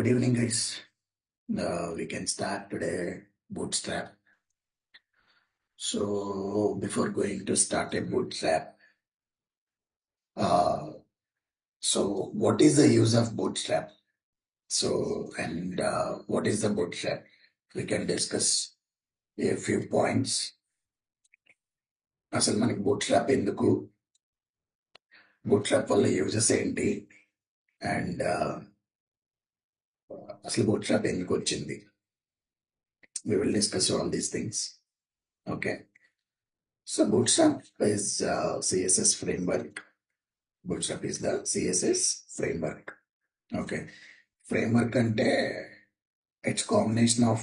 Good evening, guys. We can start today Bootstrap. So before going to start a Bootstrap, uh, so what is the use of Bootstrap? And what is the Bootstrap? We can discuss a few points. అసలు మనకి bootstrap ఎందుకు, bootstrap వల్ల uses ఏంటి, and అసలు bootstrap ఎందుకు వచ్చింది? We will discuss all these things. Okay. So Bootstrap is CSS framework. Bootstrap is the CSS framework. Okay. Framework అంటే it's combination of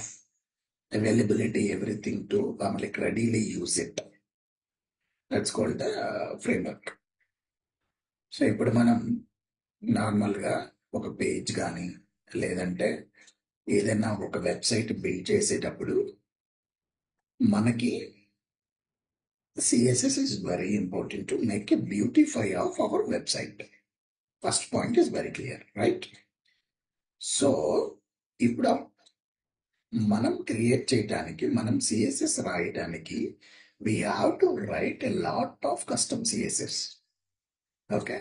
availability, everything to like readily use it. That's called the framework. So ఇప్పుడు మనం నార్మల్గా ఒక page కానీ లేదంటే ఏదైనా ఒక website build చేసేటప్పుడు మనకి CSS is very important to make a beautify of our website. First point is very clear, right? So ఇప్పుడు మనం క్రియేట్ చేయడానికి, మనం CSS రాయడానికి we have to write a lot of custom CSS. Okay.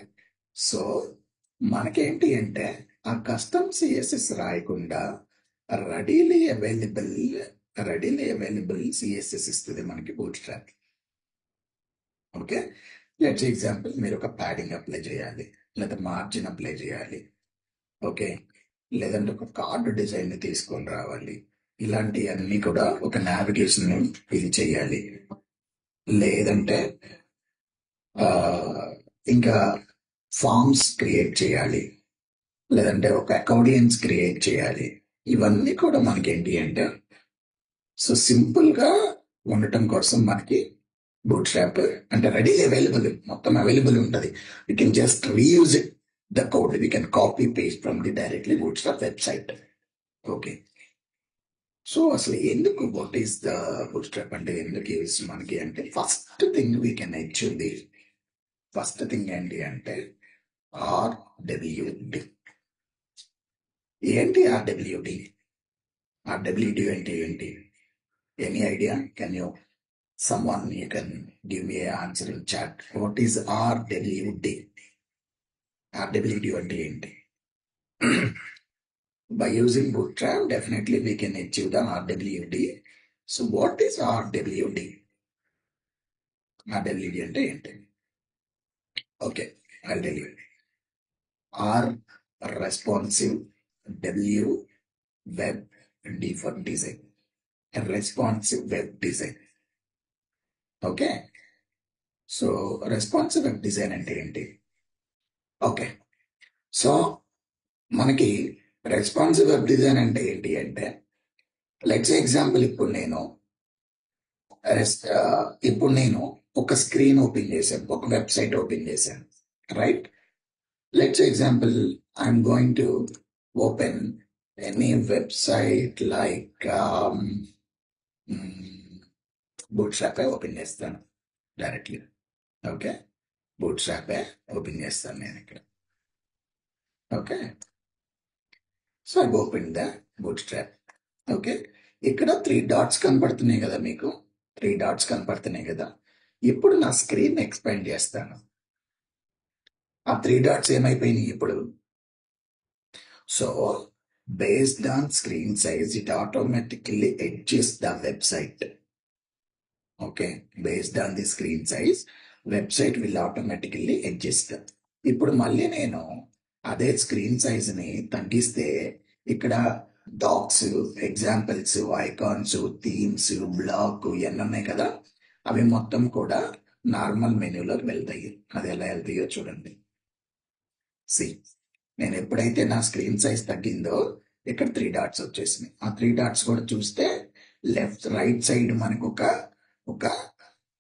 So మనకేంటి అంటే ఆ custom CSS రాయకుండా readily available CSS ఇస్తుంది మనకి బూట్స్ట్రాప్. ఓకే. లెట్స్ ఎగ్జాంపుల్, మీరు ఒక ప్యాడింగ్ అప్లై చేయాలి, లేదా మార్జిన్ అప్లై చేయాలి, ఓకే, లేదంటే ఒక కార్డు డిజైన్ తీసుకొని రావాలి, ఇలాంటివన్నీ కూడా ఒక నావిగేషన్ ఇది చేయాలి, లేదంటే ఇంకా ఫార్మ్స్ క్రియేట్ చేయాలి, లేదంటే ఒక అకౌడియన్స్ క్రియేట్ చేయాలి. ఇవన్నీ కూడా మనకి ఏంటి అంటే సో సింపుల్ గా ఉండటం కోసం మనకి బూట్స్ట్రాప్ అంటే రెడీ అవైలబుల్, మొత్తం అవైలబుల్ ఉంటుంది. You can just reuse it the code, we can copy paste from the directly bootstrap website. Okay. So అసలు ఎందుకు, వాట్ ఈస్ ద బూట్స్ట్రాప్ అంటే ఎందుకు యూజ్ మనకి అంటే, first thing we can achieve the first thing ఏంటి అంటే RWD. ఏంటి RWD? RWD అంటే ఏంటి? Any idea? Can you someone you can give me an answer in chat. What is RWD? RWD అంటే ఏంటి? By using Bootstrap, definitely we can achieve the RWD. So what is RWD? RWD అంటే ఏంటి? Okay, I'll tell you. R responsive, W web, D for design. Responsive web design. Okay. So responsive web design అంటే ఏంటి? Okay. So మనకి responsive web design అంటే ఏంటి అంటే, let's example, ఇప్పుడు నేను ఒక స్క్రీన్ ఓపెన్ చేశాను, ఒక వెబ్సైట్ ఓపెన్ చేశాను, right? Let's example, I'm going to open any website like bootstrap open చేస్తాను డైరెక్ట్లీ. ఓకే. బూట్స్ట్రాప్ ఓపెన్ చేస్తాను నేను ఇక్కడ. Okay. So I open the bootstrap. Okay. ఇక్కడ 3 డాట్స్ కనపడుతున్నాయి కదా మీకు, 3 డాట్స్ కనపడుతున్నాయి కదా. ఇప్పుడు నా స్క్రీన్ ఎక్స్పాండ్ చేస్తాను. ఆ 3 డాట్స్ ఏమైపోయినాయి ఇప్పుడు? So based on screen size it automatically adjust the website. Okay. Based on the screen size website will automatically adjust. ఇప్పుడు మళ్ళీ నేను అదే స్క్రీన్ సైజ్ ని తగ్గిస్తే ఇక్కడ docs, examples, icons, themes, block ఇవన్నీ ఉన్నాయి కదా, అవి మొత్తం కూడా నార్మల్ మెనూలోకి వెళ్తాయి. అది ఎలా వెళ్తాయో చూడండి. సి, నేను ఎప్పుడైతే నా స్క్రీన్ సైజ్ తగ్గిందో ఇక్కడ 3 డాట్స్ వచ్చేసినాయి. ఆ 3 డాట్స్ కూడా చూస్తే లెఫ్ట్ రైట్ సైడ్ మనకు ఒక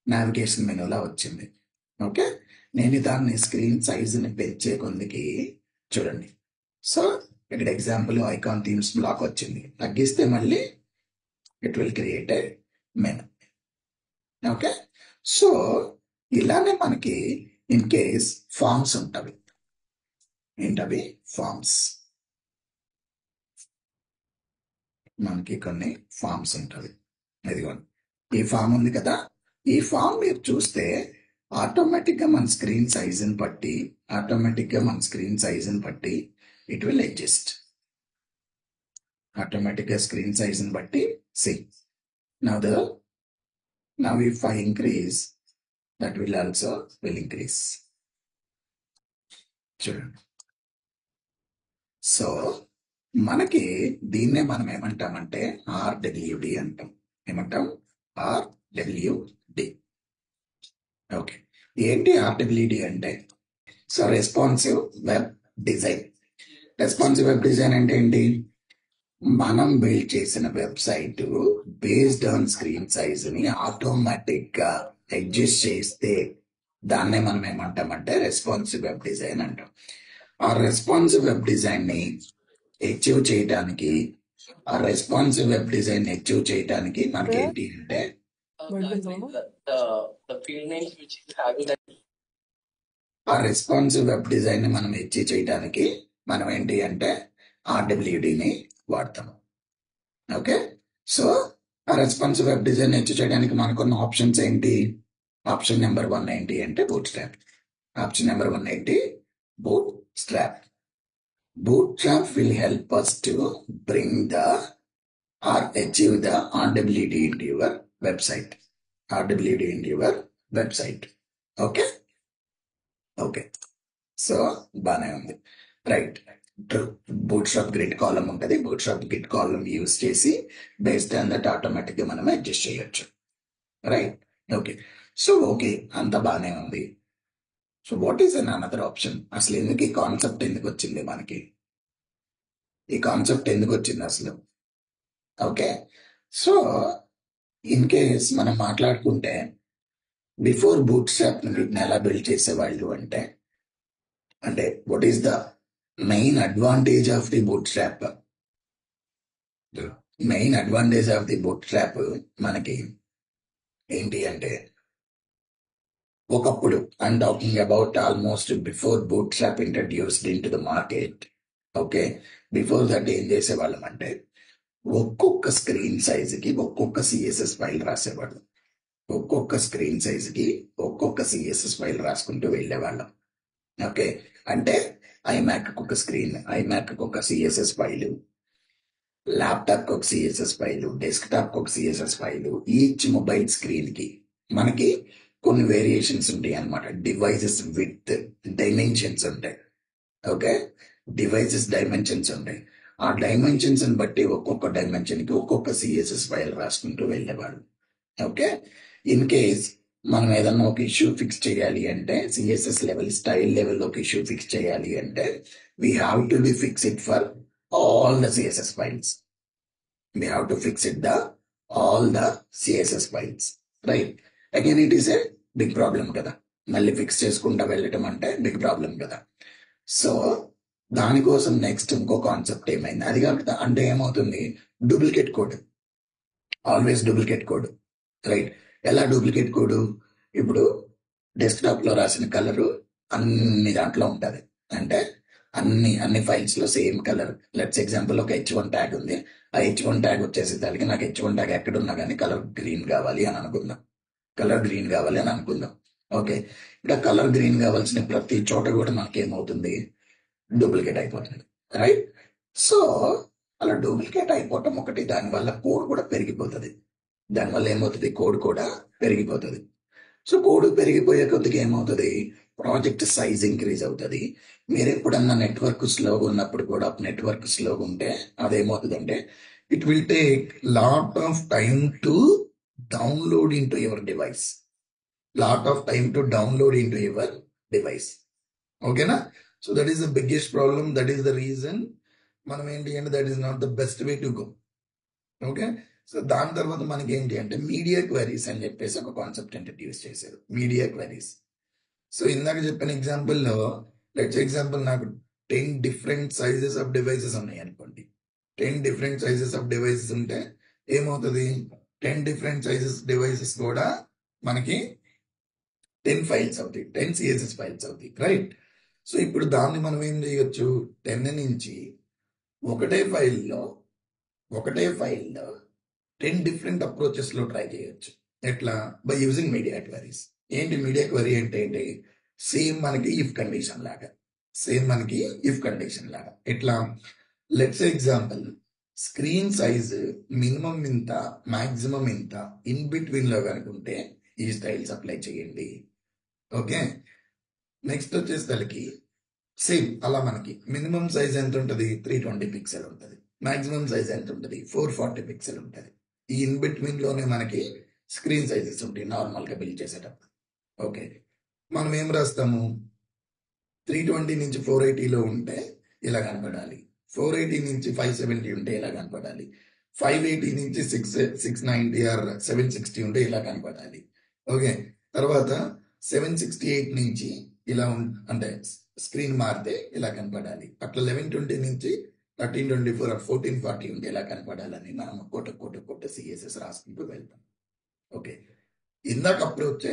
నావిగేషన్ మెనూలా వచ్చింది. ఓకే. నేను దాన్ని స్క్రీన్ సైజుని పెంచే కొందికి చూడండి. సో ఇక్కడ ఎగ్జాంపుల్ ఐకాన్, థీమ్స్, బ్లాక్ వచ్చింది. తగ్గిస్తే మళ్ళీ it will create a menu. Okay. So ఇలానే మనకి ఇన్ కేస్ ఫార్మ్స్ ఉంటవి. ఏంటవి? ఫార్మ్స్. మనకి కొన్ని ఫామ్స్ ఉంటుంది. ఇదిగోండి, ఈ ఫామ్ ఉంది కదా, ఈ ఫామ్ మీరు చూస్తే ఆటోమేటిక్గా మన స్క్రీన్ సైజుని బట్టి ఇట్ విల్ అడ్జస్ట్. ఆటోమేటిక్గా స్క్రీన్ సైజుని బట్టి see now if I increase, that will also increase. చూడండి. సో మనకి దీన్నే మనం ఏమంటామంటే ఆర్డబ్ల్యూడి అంటాం. ఏమంటాం? ఆర్డబ్ల్యూడి. ఓకే, ఏంటి ఆర్డబ్ల్యూడి అంటే? So responsive web design. Responsive web design అంటే ఏంటి? మనం బిల్డ్ చేసిన website based on screen size ని ఆటోమేటిక్ గా అడ్జస్ట్ చేస్తే దాన్నే మనం ఏమంటామంటే రెస్పాన్సివ్ వెబ్ డిజైన్ అంటాం. ఆ రెస్పాన్సివ్ వెబ్ డిజైన్ ని అచీవ్ చేయడానికి మనకి ఏంటి అంటే ఆ రెస్పాన్సివ్ వెబ్ డిజైన్ ని మనం అచీవ్ చేయడానికి మనం ఏంటి అంటే ఆర్డబ్ల్యూడిని వాడతాము. ఓకే, సో ఆ రెస్పాన్సివ్ వెబ్ డిజైన్ అచీవ్ చేయడానికి మనకున్న ఆప్షన్స్ ఏంటి? ఆప్షన్ నెంబర్ 1 ఏంటి అంటే బూట్స్ట్రాప్. ఆప్షన్ నెంబర్ 1 ఏంటి? Bootstrap. Bootstrap will help us to bring or achieve the RWD into your website. Okay? Okay. So, బానే ఉంది. రైట్. బూట్స్ట్రాప్ గ్రిడ్ కాలమ్ ఉంటుంది. Bootstrap grid column use చేసి based on that ఆటోమేటిక్గా మనం adjust చేయొచ్చు. Right. Okay, so okay, అంత బానే ఉంది. So what is an another option? అసలు ఎందుకు ఈ కాన్సెప్ట్ ఎందుకు వచ్చింది మనకి? అసలు? ఓకే, సో ఇన్ కేస్ మనం మాట్లాడుకుంటే బిఫోర్ బూట్స్ట్రాప్ వీటిని ఎలా బిల్డ్ చేసేవాళ్ళు అంటే what is the main advantage of the bootstrap? మనకి ఏంటి అంటే, ఒకప్పుడు I'm talking about almost before bootstrap introduced in to the market. Okay, before that ఏం చేసేవాళ్ళం అంటే ఒక్కొక్క స్క్రీన్ సైజుకి ఒక్కొక్క సిఎస్ఎస్ ఫైల్ రాసేవాళ్ళం. రాసుకుంటూ వెళ్ళేవాళ్ళం. ఓకే, అంటే ఐమ్యాక్ ఒక స్క్రీన్, ఐమ్యాక్ ఒక సిఎస్ఎస్ ఫైలు, ల్యాప్టాప్ ఒక సిఎస్ఎస్ ఫైలు, డెస్క్టాప్ ఒక CSS file. Each mobile screen కి మనకి కొన్ని వేరియేషన్స్ ఉంటాయి అన్నమాట. డివైజెస్ విత్ డైమెన్షన్స్ ఉంటాయి. ఓకే, ఆ డైమెన్షన్స్ బట్టి ఒక్కొక్క డైమెన్షన్ కి ఒక్కొక్క సిఎస్ఎస్ ఫైల్ రాసుకుంటూ వెళ్ళేవాడు. ఓకే, ఇన్ కేస్ మనం ఏదన్నా ఒక ఇష్యూ ఫిక్స్ చేయాలి అంటే, సిఎస్ఎస్ లెవెల్, స్టైల్ లెవెల్ ఒక ఇష్యూ ఫిక్స్ చేయాలి అంటే we have to be fix it for all the CSS files. Right. Again it is a big problem కదా, మళ్ళీ ఫిక్స్ చేసుకుంటా వెళ్ళటం అంటే బిగ్ ప్రాబ్లం కదా. సో దానికోసం నెక్స్ట్ ఇంకో కాన్సెప్ట్ ఏమైంది? అది కాకుండా అంటే ఏమవుతుంది? Duplicate code, always duplicate code. Right. ఎలా డూప్లికేట్ కోడ్? ఇప్పుడు డెస్క్టాప్ లో రాసిన కలరు అన్ని దాంట్లో ఉంటుంది. అంటే అన్ని ఫైల్స్ లో సేమ్ కలర్. లెట్స్ ఎగ్జాంపుల్ ఒక H1 ట్యాగ్ ఉంది. ఆ H1 ట్యాగ్ వచ్చేసేదానికి నాకు H1 ట్యాగ్ ఎక్కడున్నా కానీ కలర్ గ్రీన్ కావాలి అని అనుకుందాం. ఓకే, ఇప్పుడు ఆ కలర్ గ్రీన్ కావాల్సిన ప్రతి చోట కూడా మనకేమవుతుంది? డూప్లికేట్ అయిపోతుంది. రైట్. సో అలా డూప్లికేట్ అయిపోవటం ఒకటి, దానివల్ల కోడ్ కూడా పెరిగిపోతుంది. సో కోడ్ పెరిగిపోయే కొద్దిగా ఏమవుతుంది? ప్రాజెక్ట్ సైజ్ ఇంక్రీజ్ అవుతుంది. మీరు ఎప్పుడన్నా నెట్వర్క్ స్లోగా ఉన్నప్పుడు కూడా, నెట్వర్క్ స్లోగా ఉంటే అదేమవుతుందంటే it will take lot of time to download in to your device. ఓకేనా? So that is the biggest problem. That is the reason మనం ఏంటి అంటే that is not the best way to go. Okay, so దాని తర్వాత మనకి ఏంటి అంటే media queries అని చెప్పేసి ఒక కాన్సెప్ట్ ఇంట్రడ్యూస్ చేశారు. Media queries. సో ఇందాక చెప్పిన ఎగ్జాంపుల్లో, లెట్స్ ఎగ్జాంపుల్ నాకు 10 డిఫరెంట్ సైజెస్ ఆఫ్ డివైసెస్ ఉన్నాయి అనుకోండి. 10 డిఫరెంట్ సైజెస్ ఆఫ్ డివైసెస్ ఉంటే ఏమవుతుంది? 10 డిఫరెంట్ సైజెస్ డివైసెస్ కూడా మనకి 10 ఫైల్స్ అవుతాయి, 10 సిఎస్ఎస్ ఫైల్స్ అవుతాయి. రైట్. సో ఇప్పుడు దాన్ని మనం ఏం చేయొచ్చు? 10 నుంచి ఒకటే ఫైల్లో ఒకటే ఫైల్లో 10 డిఫరెంట్ అప్రోచెస్లో ట్రై చేయొచ్చు. ఎట్లా? By using media queries. ఏంటి మీడియా క్వరీ అంటే ఏంటి? సేమ్ మనకి ఇఫ్ కండిషన్ లాగా. ఎట్లా? Let's example, screen size minimum ఇంత, మాక్సిమం ఇంత, ఇన్ బిట్వీన్ లో కనుకుంటే ఈ స్టైల్స్ అప్లై చేయండి. ఓకే, నెక్స్ట్ వచ్చేసరికి సేమ్ అలా మనకి మినిమం సైజ్ ఎంత ఉంటుంది? 320 పిక్సెల్ ఉంటుంది. మాక్సిమం సైజ్ ఎంత ఉంటుంది? 440 పిక్సెల్ ఉంటుంది. ఈ ఇన్ బిట్వీన్ లోనే మనకి స్క్రీన్ సైజెస్ ఉంటాయి నార్మల్ గా బిల్డ్ చేసేటప్పుడు. ఓకే, మనం ఏం రాస్తాము? 320 నుంచి 480లో ఉంటే ఇలా కనపడాలి, 480 నుంచి 570 ఉంటే ఇలా కనపడాలి, 580 నుంచి 690 ఆర్ 760 ఉంటే ఇలా కనపడాలి. ఓకే, తర్వాత 768 నుంచి ఇలా అంటే స్క్రీన్ మారితే ఇలా కనపడాలి. అట్లా 1120 నుంచి 1324 ఆర్ 1440 ఉంటే ఇలా కనపడాలని మనం కొట్ట సిఎస్ఎస్ రాసుకుంటూ వెళ్తాం. ఓకే, ఇందాక అప్రోచ్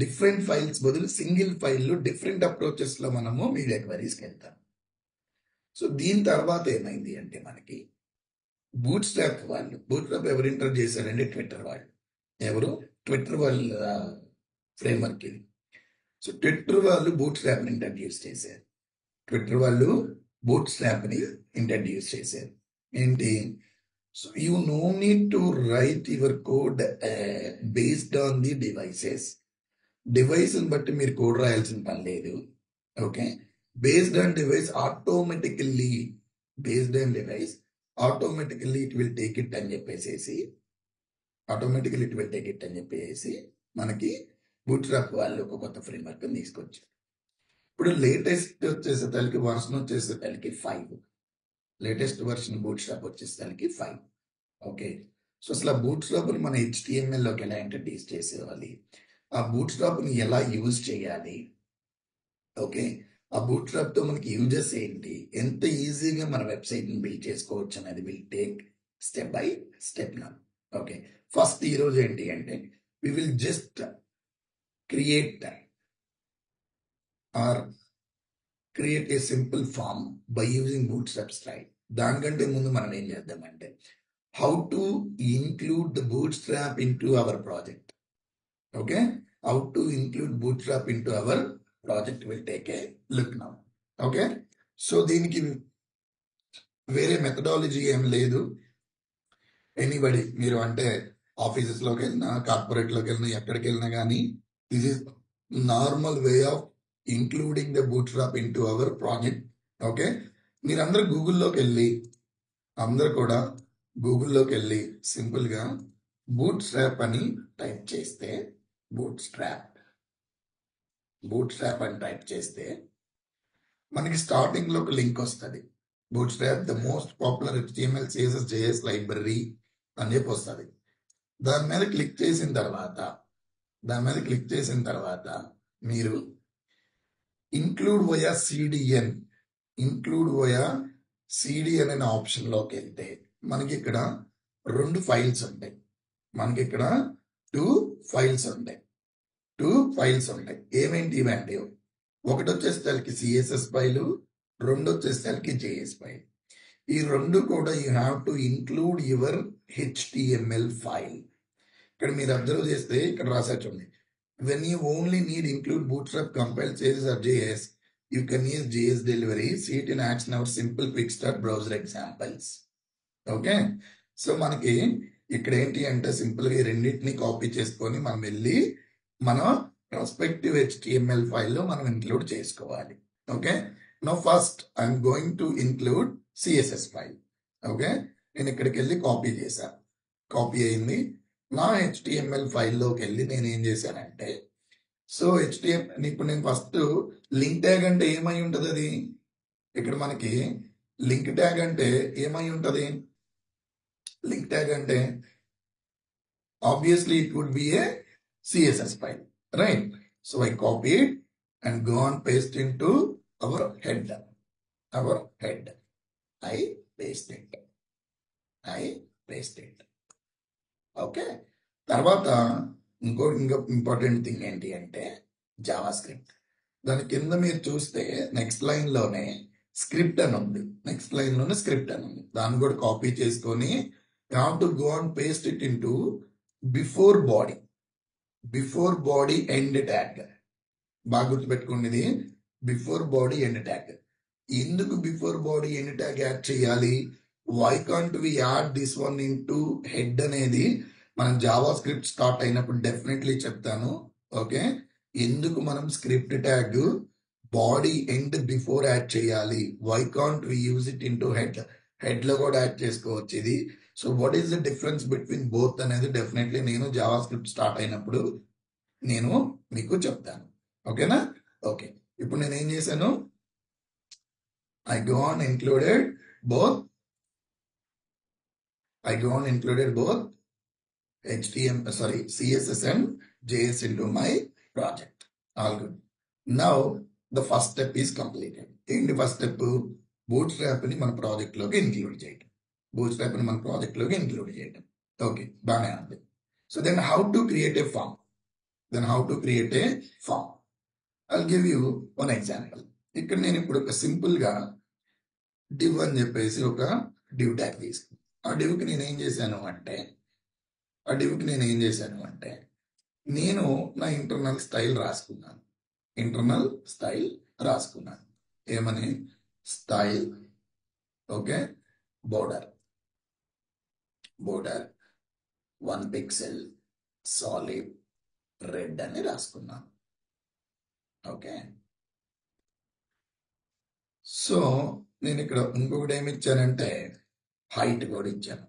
డిఫరెంట్ ఫైల్స్ బదులు సింగిల్ ఫైల్ డిఫరెంట్ అప్రోచెస్ లో మనము మీడియా క్వరీస్కి వెళ్తాం. సో దీని తర్వాత ఏమైంది అంటే మనకి బూట్ స్ట్రాప్ ఎవరు ఇంటర్ చేశారంటే ట్విట్టర్ వాళ్ళ ఫ్రేమ్వర్క్ ఇది. సో ట్విట్టర్ వాళ్ళు బూట్ స్ట్రాప్ ని ఇంట్రడ్యూస్ చేశారు. ఏంటి? So you know need to right your code based on the device బట్టి మీరు కోడ్ రాయాల్సిన పని లేదు. Okay, based on device automatically it will take it అని చెప్పేసి మనకి బూట్ స్ట్రాప్ వాళ్ళు ఒక కొత్త ఫ్రేమ్వర్క్ తీసుకొచ్చారు. ఇప్పుడు లేటెస్ట్ వచ్చేసేసరికి version 5. Latest version bootstrap వచ్చేసరికి 5. ఓకే, సో అసలు బూట్ స్ట్రాప్ మన HTML లోకి ఎలా ఇంట్రడ్యూస్ చేసేవాలి, ఆ బూట్ స్ట్రాప్ ని ఎలా యూజ్ చేయాలి, ఓకే, ఆ బూట్ స్ట్రాప్ తో మనకి యూజెస్ ఏంటి, ఎంత ఈజీగా మన వెబ్సైట్ ని బిల్డ్ చేసుకోవచ్చు అనేది will take step by step now. Okay, first ఈ రోజు ఏంటి అంటే we will just create a simple form by using bootstrap style. దానికంటే ముందు మనం ఏం చేద్దామంటే how to include the bootstrap into our project. Okay, how to include bootstrap into our project will take a look now. Okay, so దీనికి వేరే methodology ఏం లేదు. Anybody, మీరు అంటే ఆఫీసెస్ లోకి వెళ్ళినా, కార్పొరేట్ లోకి వెళ్ళినా, ఎక్కడికి వెళ్ళినా కానీ this is normal way of including the bootstrap in to our project. Okay, మీరందరూ గూగుల్లోకి వెళ్ళి సింపుల్ గా బూట్స్ట్రాప్ అని టైప్ చేస్తే మనకి స్టార్టింగ్ లో ఒక లింక్ వస్తుంది. Bootstrap the most popular HTML CSS JS library అని చెప్పి వస్తుంది. దాని మీద క్లిక్ చేసిన తర్వాత మీరు ఇంక్లూడ్ వయా CDN అనే ఆప్షన్ లోకి వెళ్తే మనకి ఇక్కడ 2 ఫైల్స్ ఉంటాయి. మనకి 2 ఫైల్స్ ఉంటాయి. ఏమేంటి ఇవంటే, ఒకటి వచ్చేసరికి CSS ఫైలు, 2 వచ్చేసరికి JS ఫైల్. ఈ 2 కూడా you have to include your HTML file. ఇక్కడ మీరు అబ్జర్వ్ చేస్తే ఇక్కడ రాసాచండి, when you only need include bootstrap compile CSS or JS, you can use JS delivery, see it in action our simple quick start browser examples. Okay, so మనకి ఇక్కడ ఏంటి అంటే simple గా రెండింటిని కాపీ చేసుకొని మనం వెళ్ళి మన రెస్పెక్టివ్ HTML ఫైల్లో మనం ఇంక్లూడ్ చేసుకోవాలి. Okay, now first I'm going to include CSS file. Okay, నేను ఇక్కడికి వెళ్ళి కాపీ అయింది. నా HTML ఫైల్లోకి వెళ్ళి నేను ఏం చేశానంటే, సో HTML ఇప్పుడు నేను ఫస్ట్ లింక్ ట్యాగ్ అంటే ఏమై ఉంటుంది, అది ఇక్కడ మనకి లింక్ ట్యాగ్ అంటే ఏమై ఉంటుంది, లింక్ ట్యాగ్ అంటే obviously it would be a CSS file, right? So I copy it and go and paste into our head. I paste it. Okay, తర్వాత ఇంకో ఇంపార్టెంట్ థింగ్ ఏంటి అంటే జావా స్క్రిప్ట్. దాని కింద మీరు చూస్తే నెక్స్ట్ లైన్ లోనే స్క్రిప్ట్ అని ఉంది. దాన్ని కూడా కాపీ చేసుకొని You have to go and paste it into before body. Before body end tag. బాగా గుర్తుపెట్టుకోండి, ఇది బిఫోర్ బాడీ ఎండ్ ట్యాగ్. ఎందుకు before body end tag add చేయాలి? Why can't we add this one into head అనేది మనం JavaScript start అయినప్పుడు definitely చెప్తాను. Okay, ఎందుకు మనం script tag body end before add చేయాలి? Why can't we use it into head? Head లో కూడా యాడ్ చేసుకోవచ్చు ఇది. So what is the difference between both అనేది డెఫినెట్లీ నేను జావా స్క్రిప్ట్ స్టార్ట్ అయినప్పుడు నేను మీకు చెప్తాను. ఓకేనా? ఓకే, ఇప్పుడు నేను ఏం చేశాను? I go on included both CSS and JS into my project. All good. Now the first step is completed. In the first step, bootstrap ni మన ప్రాజెక్ట్ లోకి ఇంక్లూడ్ చేయడం. bootstrap ni మన ప్రాజెక్ట్ లోకి include చేయడం. Okay, బాగానే ఉంది. So then how to create a form? I'll give you one example. ఇక్కడ నేను ఇప్పుడు ఒక సింపుల్ గా div అని చెప్పేసి ఒక div ట్యాగ్ తీసుకున్నాను. ఆ divకి నేను ఏం చేశాను అంటే నేను నా ఇంటర్నల్ స్టైల్ రాసుకున్నాను. ఏమని? Style, okay, border 1 pixel solid red అని రాసుకున్నాను. ఓకే, సో నేను ఇక్కడ ఇంకొకటి ఏమి ఇచ్చానంటే హైట్ కూడా ఇచ్చాను.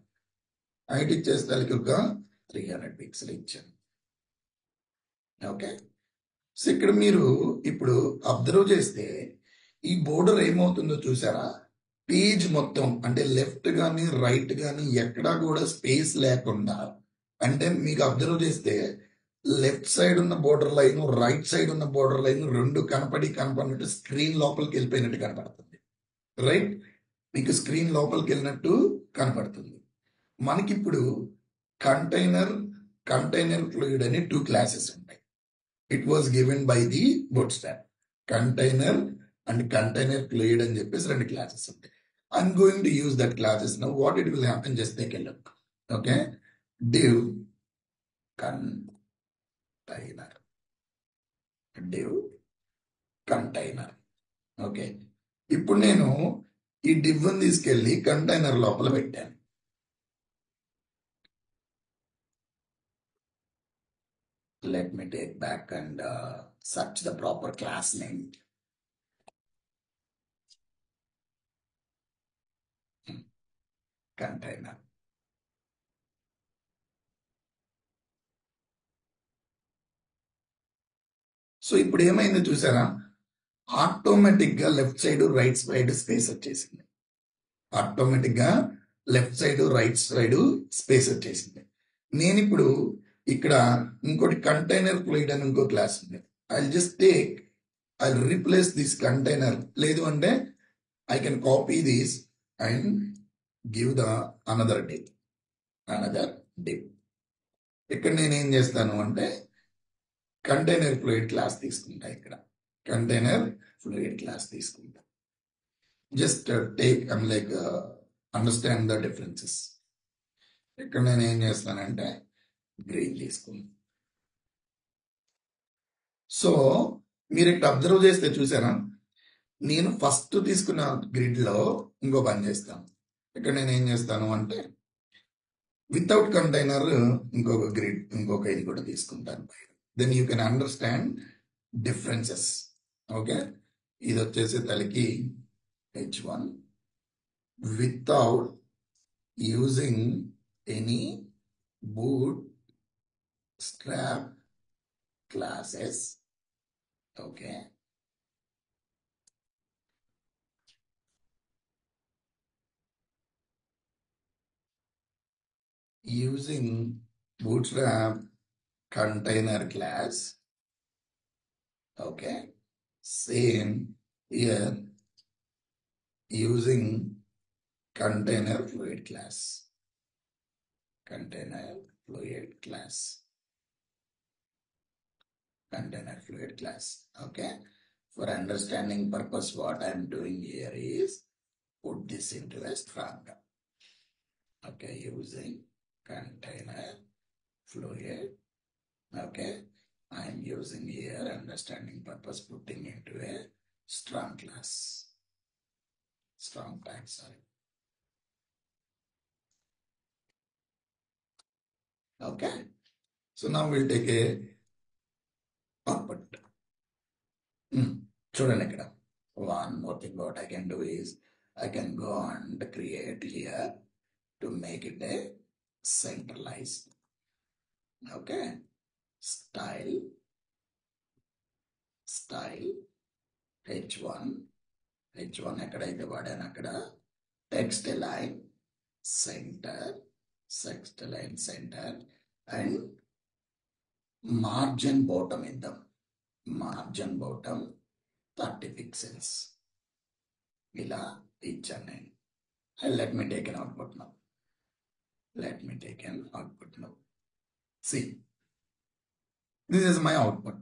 హైట్ ఇచ్చేస్తే దానికి ఒక 300 పిక్సెల్ ఇచ్చాను. ఓకే, సో ఇక్కడ మీరు ఇప్పుడు అబ్జర్వ్ చేస్తే ఈ బోర్డర్ ఏమవుతుందో చూసారా? పేజ్ మొత్తం అంటే లెఫ్ట్ కానీ రైట్ కానీ ఎక్కడా కూడా స్పేస్ లేకుండా, అంటే మీకు అబ్జర్వ్ చేస్తే లెఫ్ట్ సైడ్ ఉన్న బోర్డర్ లైన్, రైట్ సైడ్ ఉన్న బోర్డర్ లైన్ రెండు కనపడినట్టు స్క్రీన్ లోపలికి వెళ్ళిపోయినట్టు కనపడుతుంది. రైట్, మీకు స్క్రీన్ లోపలికి వెళ్ళినట్టు కనపడుతుంది. మనకిప్పుడు కంటైనర్ ఫ్లూయిడ్ అని 2 క్లాసెస్ ఉంటాయి. It was given by the bootstrap. Container and container fluid అని చెప్పేసి 2 క్లాసెస్ ఉంటాయి. I'm going to use that classes now. What it will happen, just take a look. Okay, div container. Okay, ఇప్పుడు నేను ఈ div ని తీసుకెళ్లి container లోపల పెట్టాను. Let me take back and search the proper class name. Container. So ఇప్పుడు ఏమైందో చూసారా? ఆటోమేటిక్ గా left side right side space వచ్చేసింది. నేను ఇప్పుడు ఇక్కడ ఇంకోటి కంటైనర్ ఫ్లూయిడ్ అని ఇంకో క్లాస్ ఉంది. I replace this container. లేదు అంటే I can copy this and give the another div. ఇక్కడ నేను ఏం చేస్తాను అంటే కంటైనర్ ఫ్లూయిడ్ క్లాస్ తీసుకుంటా. ఇక్కడ కంటైనర్ ఫ్లూయిడ్ క్లాస్ తీసుకుంటా. Just take understand the differences. ఇక్కడ నేను ఏం చేస్తానంటే గ్రీన్ తీసుకున్నాను. సో మీరు ఇక్కడ అబ్జర్వ్ చేస్తే చూసారా, నేను ఫస్ట్ తీసుకున్న గ్రిడ్ లో ఇంకో పని చేస్తాను. ఇక్కడ నేను ఏం చేస్తాను అంటే వితౌట్ కంటైనర్ ఇంకొక ఇది కూడా తీసుకుంటాను. Then you can understand differences. Okay, ఇది వచ్చేసి తలకి H1 without using any bootstrap classes. Okay, using bootstrap container class. Okay, same here, using container fluid class. Container fluid class. Okay, for understanding purpose, what I am doing here is put this into a string. Okay, using container fluid. Okay, I am using here understanding purpose, putting into a strong class, strong tag, sorry. Okay, so now we'll take a output. చూడండి ఇక్కడ one more thing what I can do is I can go and create here to make it a centralized. Okay, style h1 ఎక్కడైతే వాడాను అక్కడ text align center and margin bottom ఇద్దాం. Margin bottom 30 pixels. ఇలా ఇచ్చాను నేను. Let me take an output now. See, this is my output.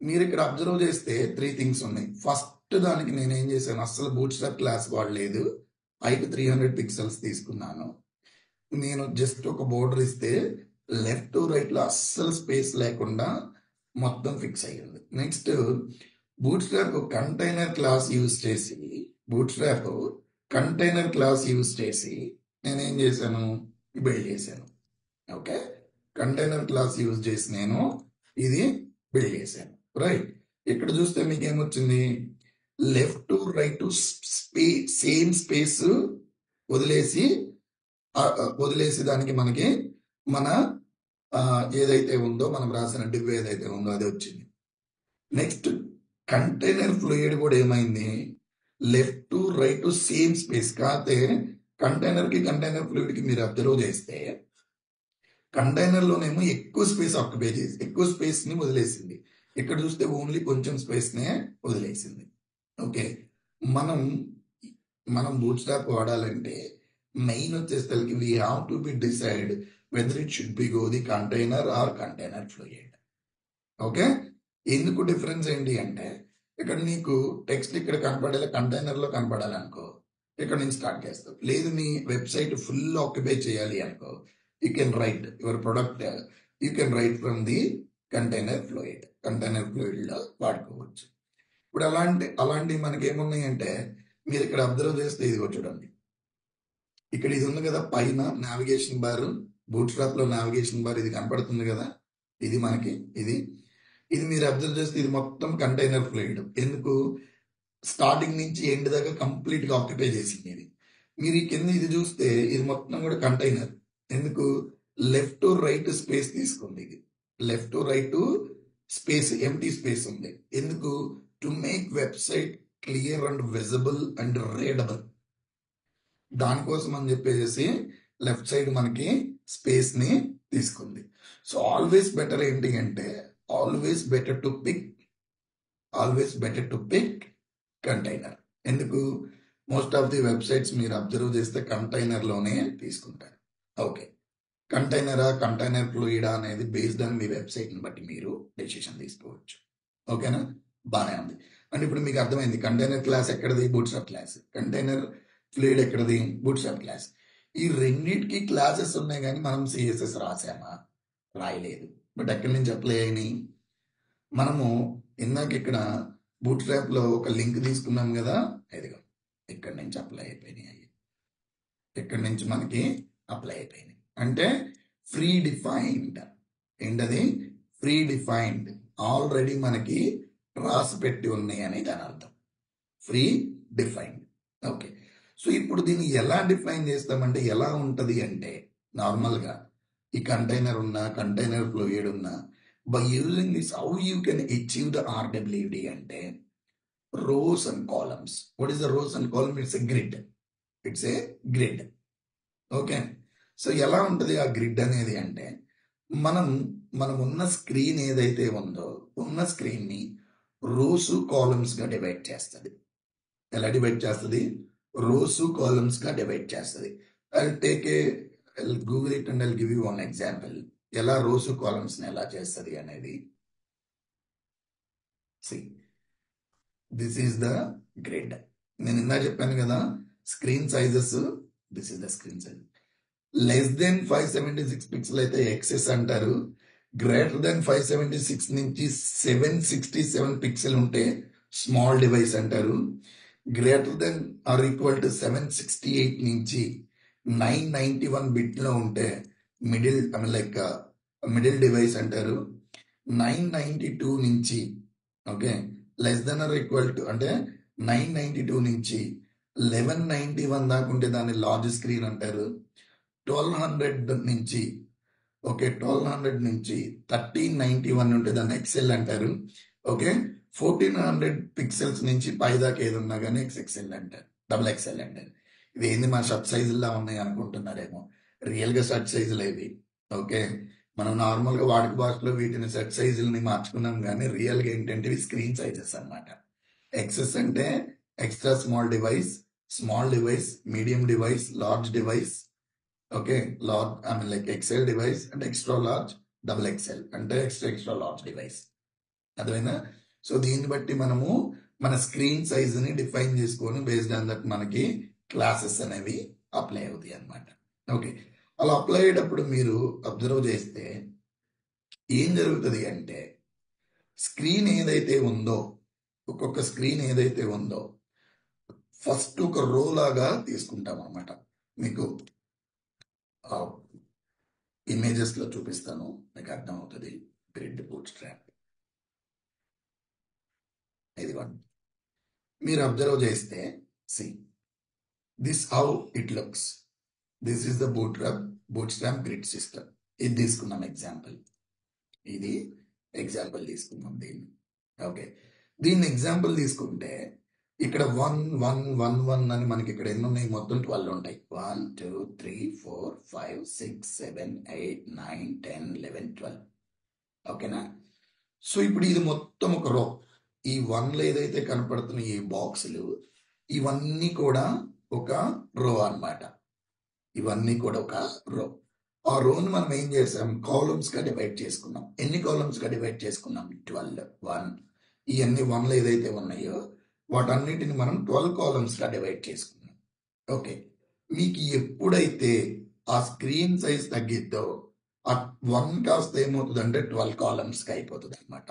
మీరు ఇక్కడ observe చేస్తే 3 థింగ్స్ ఉన్నాయి. ఫస్ట్ దానికి నేను ఏం చేశాను, అస్సలు బూట్ స్ట్రాప్ క్లాస్ వాడలేదు. పైకి 300 పిక్సెల్స్ తీసుకున్నాను. నేను జస్ట్ ఒక బోర్డర్ ఇస్తే లెఫ్ట్ టు రైట్ లో అస్సలు స్పేస్ లేకుండా మొత్తం ఫిక్స్ అయ్యింది. Next boot strap container class use చేసి నేనేం చేశాను, బిల్డ్ చేశాను. ఓకే, కంటైనర్ క్లాస్ యూజ్ చేసి నేను ఇది బిల్డ్ చేశాను. రైట్, ఇక్కడ చూస్తే మీకు ఏమొచ్చింది, left to right to same space వదిలేసి దానికి మనకి మన ఏదైతే ఉందో మనం రాసిన డివ్ ఏదైతే ఉందో అది వచ్చింది. నెక్స్ట్ కంటైనర్ ఫ్లూయిడ్ కూడా ఏమైంది, left to right to same space. కాకపోతే కంటైనర్ ఫ్లూయిడ్ కి మీరు అబ్జర్వ్ చేస్తే కంటైనర్ లోనేమో ఎక్కువ స్పేస్ ఆక్యుపై చేసి ఎక్కువ స్పేస్ ని వదిలేసింది. ఇక్కడ చూస్తే ఓన్లీ కొంచెం స్పేస్ నే వదిలేసింది. ఓకే, మనం బూట్ స్ట్రాప్ వాడాలంటే మెయిన్ వచ్చేసరికి we have to B decide whether it should be go the container or container fluid. Okay, ఎందుకు డిఫరెన్స్ ఏంటి అంటే ఇక్కడ నీకు టెక్స్ట్ ఇక్కడ కనపడేలా కంటైనర్ లో కనపడాలనుకో ఇక్కడ నుంచి స్టార్ట్ చేస్తావు. లేదు నీ వెబ్సైట్ ఫుల్ ఆక్యుపై చేయాలి అనుకో, you can write your product, you can write from the container fluid లో వాడుకోవచ్చు. ఇప్పుడు అలాంటి మనకి ఏమున్నాయంటే మీరు ఇక్కడ అబ్జర్వ్ చేస్తే ఇదిగో చూడండి, ఇక్కడ ఇది ఉంది కదా పైన నావిగేషన్ బార్, బూట్ స్ట్రాప్ లో నావిగేషన్ బార్ ఇది కనపడుతుంది కదా, ఇది మనకి ఇది మీరు అబ్జర్వ్ చేస్తే ఇది మొత్తం కంటైనర్ ఫ్లూయిడ్. ఎందుకు, స్టార్టింగ్ నుంచి ఎండ్ దాకా కంప్లీట్ గా ఆక్యుపై చేసింది ఇది. మీరు ఈ కింద ఇది చూస్తే ఇది మొత్తం కూడా కంటైనర్. ఎందుకు, లెఫ్ట్ టు రైట్ స్పేస్ తీసుకుంది. ఇది left to right space, empty space ఉంది. ఎందుకు, to make website clear and visible and readable. దానికోసం అని చెప్పేసి లెఫ్ట్ సైడ్ మనకి స్పేస్ ని తీసుకుంది. సో ఆల్వేస్ బెటర్ ఏంటి అంటే always better to pick container. ఎందుకు, మోస్ట్ ఆఫ్ ది వెబ్సైట్స్ మీరు అబ్జర్వ్ చేస్తే కంటైనర్ లోనే తీసుకుంటారు. ఓకే, కంటైనర్ ఫ్లూయిడా అనేది బేస్డ్ ఆన్ మీ వెబ్సైట్ ని బట్టి మీరు డెసిషన్ తీసుకోవచ్చు. ఓకేనా, బాగానే ఉంది. అంటే ఇప్పుడు మీకు అర్థమైంది కంటైనర్ క్లాస్ ఎక్కడది, boot strap class. Container fluid ఎక్కడది, బూట్ స్ట్రాప్ క్లాస్. ఈ రెండింటికి క్లాసెస్ ఉన్నాయి కానీ మనం సిఎస్ఎస్ రాసామా, రాయలేదు. బట్ ఎక్కడి నుంచి అప్లై అయినాయి, మనము ఇందాక ఇక్కడ బూట్ స్ట్రాప్ లో ఒక లింక్ తీసుకున్నాం కదా, ఇదిగో ఇక్కడి నుంచి అప్లై అయిపోయినాయి. ఇక్కడి నుంచి మనకి అప్లై అయిపోయినాయి. అంటే ఫ్రీ డిఫైన్డ్ ఏంటది, ఫ్రీ డిఫైన్డ్ ఆల్రెడీ మనకి రాసి పెట్టి ఉన్నాయి అని దాని అర్థం, ఫ్రీ డిఫైన్డ్. ఓకే, సో ఇప్పుడు దీన్ని ఎలా డిఫైన్ చేస్తామంటే ఎలా ఉంటది అంటే నార్మల్గా ఈ కంటైనర్ ఫ్లూయిడ్ ఉన్నా by using this how you can achieve the RWD అంటే rows and columns. What is the rows and column? It's a grid. Okay, so ఎలా ఉంటుంది ఆ గ్రిడ్ అనేది అంటే మనం ఉన్న స్క్రీన్ ఏదైతే ఉందో ఉన్న స్క్రీన్ ని రోస్ కాలమ్స్ గా డివైడ్ చేస్తుంది. ఎలా డివైడ్ చేస్తుంది? రోస్ కాలమ్స్ గా డివైడ్ చేస్తుంది. I'll Google it and I'll give you one example. ఎలా రోస్ కాలమ్స్ ని ఎలా చేస్తుంది అనేది. This is the grid. నేను ఇందా చెప్పాను కదా screen sizes. This is the screen size. Less than 576 pixel అయితే ఎక్సెస్ అంటారు. గ్రేటర్ దెన్ 576 నుంచి 767 పిక్సెల్ ఉంటే స్మాల్ డివైస్ అంటారు. Greater than or equal to 768 నుంచి 991 బిట్లో ఉంటే మిడిల్ డివైస్ అంటారు. 992 నుంచి okay less than or equal to అంటే 992 నుంచి 1191 దాకా ఉంటే దాన్ని లార్జ్ స్క్రీన్ అంటారు. 1200 నుంచి 1200 నుంచి 1391 ఉంటే దాన్ని ఎక్సెల్ అంటారు. ఓకే 1400 పిక్సెల్స్ నుంచి పై దాకా ఏది ఉన్నా కానీ ఎక్స్ఎక్సెల్ అంటారు, డబుల్ ఎక్సెల్ అంటారు. ఇది ఏంది మా షర్ట్ సైజుల్లో ఉన్నాయి అనుకుంటున్నారేమో, రియల్గా షర్ట్ సైజులు ఇవి. ఓకే మనం నార్మల్గా వాడుక భాషలో వీటిని షర్ట్ సైజులని మార్చుకున్నాం, కానీ రియల్గా ఏంటంటే ఇవి స్క్రీన్ సైజెస్ అన్నమాట. ఎక్సెస్ అంటే extra small device, medium device, large device. Okay large XL device అంటే ఎక్స్ట్రా లార్జ్, డబుల్ ఎక్సెల్ అంటే ఎక్స్ట్రా లార్జ్ డివైస్. అర్థమైందా? సో దీన్ని బట్టి మనము మన స్క్రీన్ సైజుని డిఫైన్ చేసుకొని బేస్డ్ ఆన్ దట్ మనకి క్లాసెస్ అనేవి అప్లై అవుతాయి అన్నమాట. ఓకే అలా అప్లై అయ్యేటప్పుడు మీరు అబ్జర్వ్ చేస్తే ఏం జరుగుతుంది అంటే స్క్రీన్ ఏదైతే ఉందో, ఒక్కొక్క స్క్రీన్ ఏదైతే ఉందో ఫస్ట్ ఒక రో లాగా తీసుకుంటాం అన్నమాట. మీకు ఇమేజెస్ లో చూపిస్తాను, మీకు అర్థమవుతుంది. గ్రిడ్ బూట్స్ట్రాప్ ఇది వన్. మీరు అబ్జర్వ్ చేస్తే see this how it looks. This is the bootstrap grid system. ఇది తీసుకున్నాం ఎగ్జాంపుల్, ఇది ఎగ్జాంపుల్ తీసుకున్నాం దీన్ని. ఓకే దీన్ని ఎగ్జాంపుల్ తీసుకుంటే ఇక్కడ 1 1 1 1 అని మనకి ఇక్కడ ఎన్ని ఉన్నాయి, మొత్తం 12 ఉంటాయి. 1 2 3 4 5 6 7 8 9 10 11 12. ఓకేనా? సో ఇప్పుడు ఇది మొత్తం ఒక రో. ఈ 1లో ఏదైతే కనపడుతున్న ఈ బాక్సులు ఇవన్నీ కూడా ఒక రో అన్నమాట. ఇవన్నీ కూడా ఒక రో. ఆ రోని మనం ఏం చేసాం, కాలమ్స్ గా డివైడ్ చేసుకున్నాం. ఎన్ని కాలమ్స్ గా డివైడ్ చేసుకున్నాం? 12. 1 ఇవన్నీ 1లో ఏదైతే ఉన్నాయో వాటన్నిటిని మనం 12 కాలమ్స్ గా డివైడ్ చేసుకున్నాం. ఓకే మీకు ఎప్పుడైతే ఆ స్క్రీన్ సైజ్ తగ్గిద్దో ఆ 1 కాస్త ఏమవుతుంది అంటే 12 కాలమ్స్ గా అయిపోతుంది అనమాట.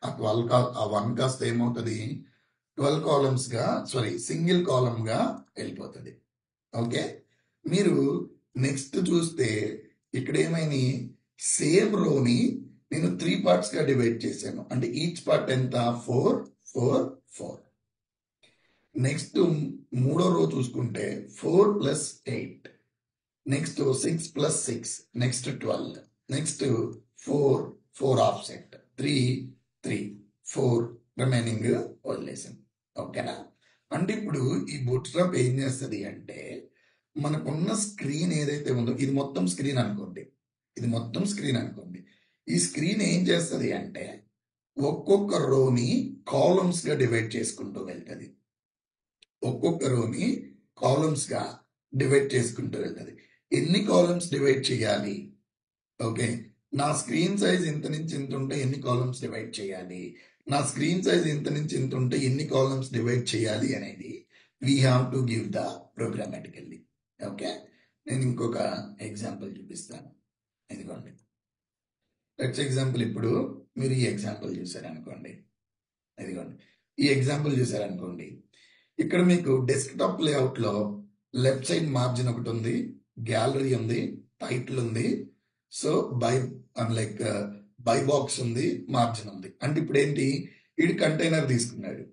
ఆ 1 కాస్త ఏమవుతుంది, 12 కాలమ్స్ గా సింగిల్ కాలమ్ గా వెళ్ళిపోతుంది. ఓకే మీరు నెక్స్ట్ చూస్తే ఇక్కడ ఏమైనా సేమ్ రోని నేను 3 పార్ట్స్ గా డివైడ్ చేశాను. అంటే ఈచ్ పార్ట్ ఎంత, 4 4 4. నెక్స్ట్ మూడో రో చూసుకుంటే 4 + 8, next 6 + 6, next 12, next 4 offset, 3 3 4 remaining వదిలేసాం. ఓకేనా? అంటే ఇప్పుడు ఈ బూట్స్ట్రాప్ ఏం చేస్తుంది అంటే మనకున్న స్క్రీన్ ఏదైతే ఉందో ఇది మొత్తం స్క్రీన్ అనుకోండి, ఈ స్క్రీన్ ఏం చేస్తుంది అంటే ఒక్కొక్క రోని కాలమ్స్ గా డివైడ్ చేసుకుంటూ వెళ్తుంది. ఎన్ని కాలమ్స్ డివైడ్ చేయాలి? ఓకే నా స్క్రీన్ సైజ్ ఇంత నుంచి ఇంత ఉంటే ఎన్ని కాలమ్స్ డివైడ్ చేయాలి, నా స్క్రీన్ సైజ్ ఇంత నుంచి ఇంత ఉంటే ఎన్ని కాలమ్స్ డివైడ్ చేయాలి అనేది we have to give the programmatically. Okay నేను ఇంకొక ఎగ్జాంపుల్ చూపిస్తాను. ఇదిగోండి లెట్స్ ఎగ్జాంపుల్. ఇప్పుడు మీరు ఈ ఎగ్జాంపుల్ చూసారనుకోండి, ఇక్కడ మీకు డెస్క్టాప్ లేఅవుట్ లో లెఫ్ట్ సైడ్ మార్జిన్ ఒకటి ఉంది, గ్యాలరీ ఉంది, టైటిల్ ఉంది, సో బై బాక్స్ ఉంది, మార్జిన్ ఉంది. అంటే ఇప్పుడు ఏంటి, ఇది కంటైనర్ తీసుకున్నాడు.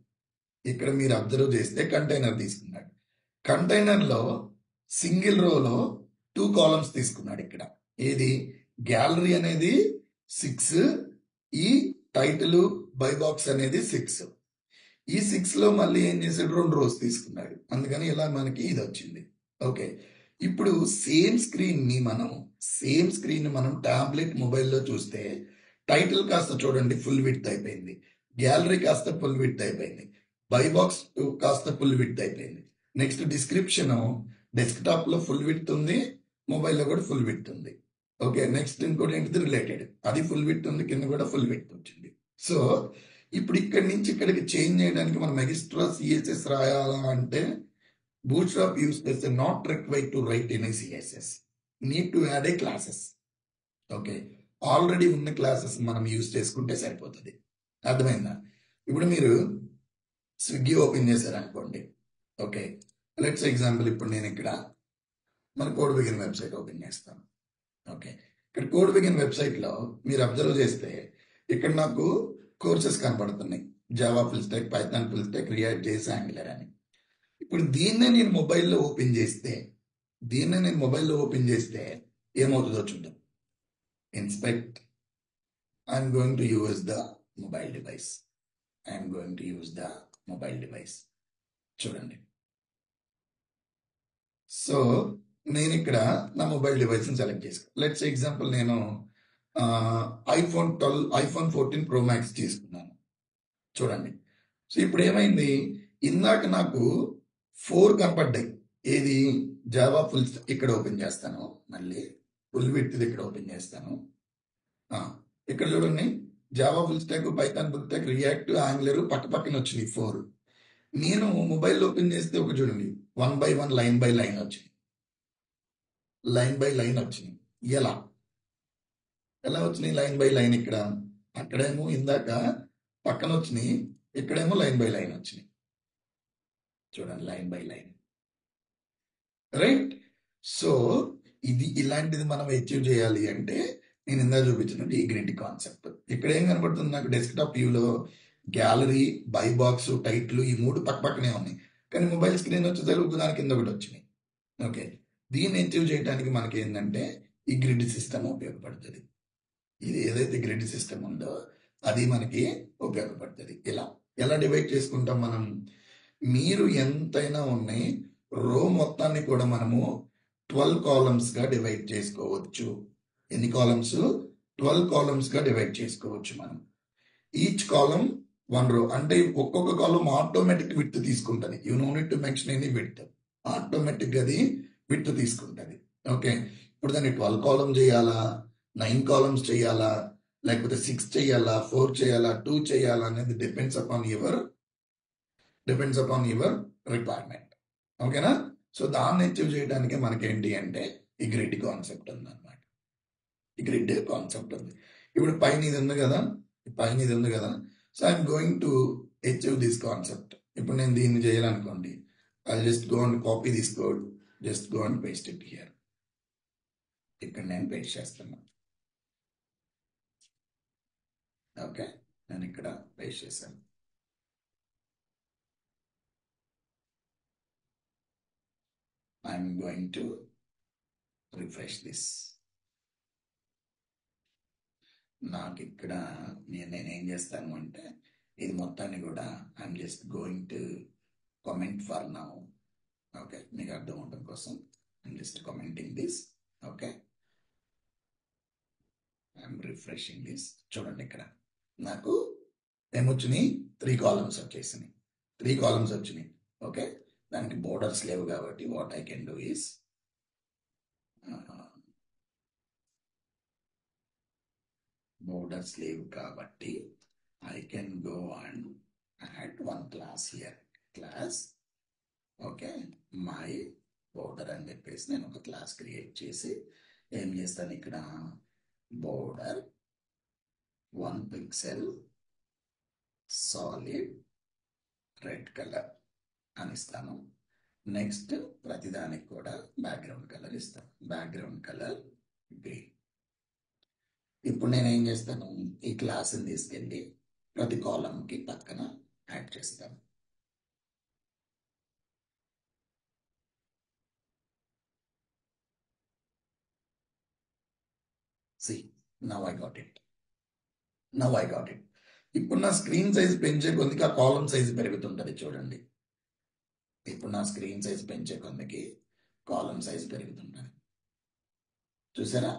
ఇక్కడ మీరు అబ్జర్వ్ చేస్తే కంటైనర్ తీసుకున్నాడు. కంటైనర్ లో సింగిల్ రోలో 2 కాలమ్స్ తీసుకున్నాడు. ఇక్కడ ఏది, గ్యాలరీ అనేది 6, ఈ టైటిల్ బై బాక్స్ అనేది 6. ఈ 6లో మళ్ళీ ఏం చేశాడు, 2 రోస్ తీసుకున్నాడు. అందుకని ఇలా మనకి ఇది వచ్చింది. ఓకే ఇప్పుడు సేమ్ స్క్రీన్ ని మనం టాబ్లెట్ మొబైల్లో చూస్తే టైటిల్ కాస్త చూడండి ఫుల్ విడ్త్ అయిపోయింది, గ్యాలరీ కాస్త ఫుల్ విడ్త్ అయిపోయింది, బై బాక్స్ కాస్త ఫుల్ విడ్త్ అయిపోయింది. నెక్స్ట్ డిస్క్రిప్షన్ డెస్క్టాప్ లో ఫుల్ విడ్త్ ఉంది, మొబైల్లో కూడా ఫుల్ విడ్త్ ఉంది. ఓకే నెక్స్ట్ ఇంకోటి ఏంటిది, రిలేటెడ్, అది ఫుల్ విడ్త్ ఉంది, కింద కూడా ఫుల్ విడ్త్ వచ్చింది. సో ఇప్పుడు ఇక్కడి నుంచి ఇక్కడికి చేంజ్ చేయడానికి మనం ఎక్స్ట్రా సిఎస్ఎస్ రాయాలా అంటే బూట్స్ట్రాప్ యూస్ చేస్తే not required to right any CSS. Need to add A classes. Okay, already ఉన్న క్లాసెస్ మనం యూజ్ చేసుకుంటే సరిపోతుంది. అర్థమైందా? ఇప్పుడు మీరు స్విగ్గీ ఓపెన్ చేశారనుకోండి. ఓకే, లెట్స్ ఎగ్జాంపుల్ ఇప్పుడు నేను ఇక్కడ మన కోడ్ బిగిన్ వెబ్సైట్ ఓపెన్ చేస్తాను. ఓకే, ఇక్కడ కోడ్ బిగిన్ వెబ్సైట్లో మీరు అబ్జర్వ్ చేస్తే ఇక్కడ నాకు కోర్సెస్ కనపడుతున్నాయి. Java full stock, Python full stock, react JS, angular అని. ఇప్పుడు దీన్నే నేను మొబైల్లో ఓపెన్ చేస్తే ఏమవుతుందో చూద్దాం. Inspect. I'm going to use the mobile device. చూడండి. సో నేను ఇక్కడ నా మొబైల్ డివైస్ని సెలెక్ట్ చేసుకో. లెట్స్ ఎగ్జాంపుల్ నేను ఐఫోన్ 14 Pro Max తీసుకున్నాను. చూడండి. సో ఇప్పుడు ఏమైంది, ఇందాక నాకు 4 కనపడ్డాయి. ఏది? Java full. ఇక్కడ ఓపెన్ చేస్తాను, మళ్ళీ ఫుల్ విడ్త్ ఇక్కడ ఓపెన్ చేస్తాను. ఇక్కడ చూడండి, Java full stock, Python full stock, react, angular పక్కన వచ్చినాయి 4. నేను మొబైల్ ఓపెన్ చేస్తే ఒక చూడండి, 1 by 1 లైన్ బై లైన్ వచ్చింది. ఎలా వచ్చినాయి లైన్ బై లైన్? ఇక్కడ అక్కడేమో ఇందాక పక్కన వచ్చినాయి, ఇక్కడేమో లైన్ బై లైన్ వచ్చినాయి. చూడండి, line by line. Right? So ఇలాంటిది మనం అచీవ్ చేయాలి అంటే నేను ఇందా చూపించినట్టు ఈ గ్రిడ్ కాన్సెప్ట్. ఇక్కడ ఏం కనబడుతుంది నాకు? డెస్క్టాప్ వ్యూలో గ్యాలరీ, బై బాక్స్, టైటిల్ ఈ 3 పక్కనే ఉన్నాయి. కానీ మొబైల్ స్క్రీన్ వచ్చేసరికి దాని కింద ఒకటి వచ్చినాయి. ఓకే, దీన్ని అచీవ్ చేయడానికి మనకి ఏంటంటే ఈ గ్రిడ్ సిస్టమ్ ఉపయోగపడుతుంది. ఇది ఏదైతే గ్రిడ్ సిస్టమ్ ఉందో అది మనకి ఉపయోగపడుతుంది. ఎలా డివైడ్ చేసుకుంటాం మనం? మీరు ఎంతైనా ఉన్నాయి, రో మొత్తాన్ని కూడా మనము 12 కాలమ్స్ గా డివైడ్ చేసుకోవచ్చు. ఎన్ని కాలమ్స్? 12 కాలమ్స్ గా డివైడ్ చేసుకోవచ్చు మనం. ఈచ్ కాలం 1 రో. అంటే ఒక్కొక్క కాలం ఆటోమేటిక్ విడ్త్ తీసుకుంటుంది. You know need to mention any width. Automatic అది విడ్త్ తీసుకుంటుంది. ఓకే, ఇప్పుడు దాన్ని 12 కాలమ్ చేయాలా, 9 కాలమ్స్ చేయాలా, లేకపోతే 6 చేయాలా, 4 చేయాలా, 2 చేయాలా అనేది డిపెండ్స్ అపాన్ యువర్ రిక్వైర్మెంట్. ఓకేనా? సో దాన్ని అచీవ్ చేయడానికి మనకేంటి అంటే ఈ గ్రిడ్ కాన్సెప్ట్ ఉందన్నమాట. ఈ గ్రిడ్ కాన్సెప్ట్ ఉంది. ఇప్పుడు పైన ఇది ఉంది కదా, so I'm going to achieve this concept. ఇప్పుడు నేను దీన్ని చేయాలనుకోండి, I just go and copy this code, just go and paste it here. ఇక్కడ నేను పేస్ట్ చేస్తున్నాను. ఓకే, నేను ఇక్కడ పేస్ట్ చేశాను. I'm going to refresh this. నాకు ఇక్కడ నేనేం చేస్తాను అంటే ఇది మొత్తాన్ని కూడా I'm just going to comment for now. Okay, మీకు అర్థం అవడం కోసం I'm just commenting this. Okay, I'm refreshing this. చూడండి, ఇక్కడ నాకు ఏమొచ్చినాయి? 3 కాలమ్స్ వచ్చేసినాయి. ఓకే, దానికి బోర్డర్స్ లేవు కాబట్టి what I can do is borders లేవు కాబట్టి I can go and add one class here. Class, okay, my border అని చెప్పేసి నేను ఒక క్లాస్ క్రియేట్ చేసి ఏం చేస్తాను, ఇక్కడ border 1 pixel solid red colour అని ఇస్తాను. నెక్స్ట్ ప్రతిదానికి కూడా బ్యాక్గ్రౌండ్ కలర్ ఇస్తాను. Background colour green. ఇప్పుడు నేను ఏం చేస్తాను, ఈ క్లాస్ని తీసుకెళ్ళి ప్రతి కాలంకి పక్కన యాడ్ చేస్తాను. See, now I got it. ఇప్పుడు నా స్క్రీన్ సైజ్ పెంచే కొద్దికి ఆ కాలం సైజ్ పెరుగుతుంటది. చూడండి, ఇప్పుడు నా స్క్రీన్ సైజ్ పెంచే కొద్దికి కాలం సైజ్ పెరుగుతుంటది. చూసారా?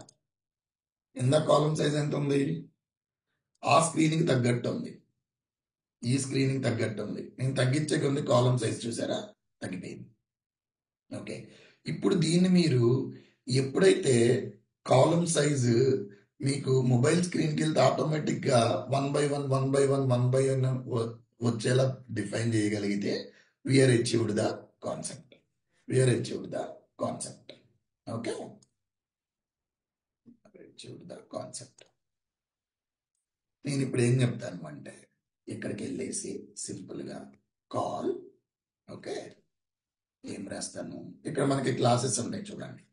ఇందా కాలం సైజ్ ఎంత ఉంది? ఆ స్క్రీన్కి తగ్గట్టు ఉంది, ఈ స్క్రీన్కి తగ్గట్టు ఉంది. నేను తగ్గించే కొద్ది కాలం సైజ్ చూసారా తగ్గిపోయింది. ఓకే, ఇప్పుడు దీన్ని మీరు ఎప్పుడైతే కాలం సైజు మీకు మొబైల్ స్క్రీన్కి వెళ్తే ఆటోమేటిక్గా 1 by 1 వచ్చేలా డిఫైన్ చేయగలిగితే we're achieved the concept. Okay, execute the concept. నేను ఇప్పుడు ఏం చెప్తాను అంటే ఇక్కడికి వెళ్ళేసి సింపుల్గా కాల్, ఓకే, ఏం రాస్తాను, ఇక్కడ మనకి క్లాసెస్ ఉంటాయి చూడండి,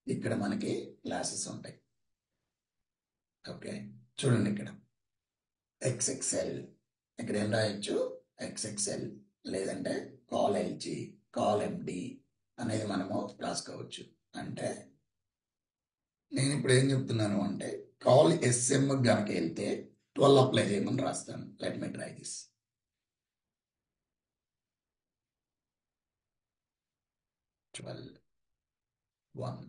ఇక్కడ మనకి క్లాసెస్ ఉంటాయి. ఓకే, చూడండి ఇక్కడ ఎక్స్ఎక్సెల్, ఇక్కడ ఏం రాయొచ్చు, ఎక్స్ఎక్సెల్ లేదంటే కాల్ ఎల్జీ, కాల్ ఎండి అనేది మనము రాసుకోవచ్చు. అంటే నేను ఇప్పుడు ఏం చెప్తున్నాను అంటే కాల్ ఎస్ఎం గనక వెళ్తే 12 అప్లై చేయమని రాస్తాను. Let me try this. 12 1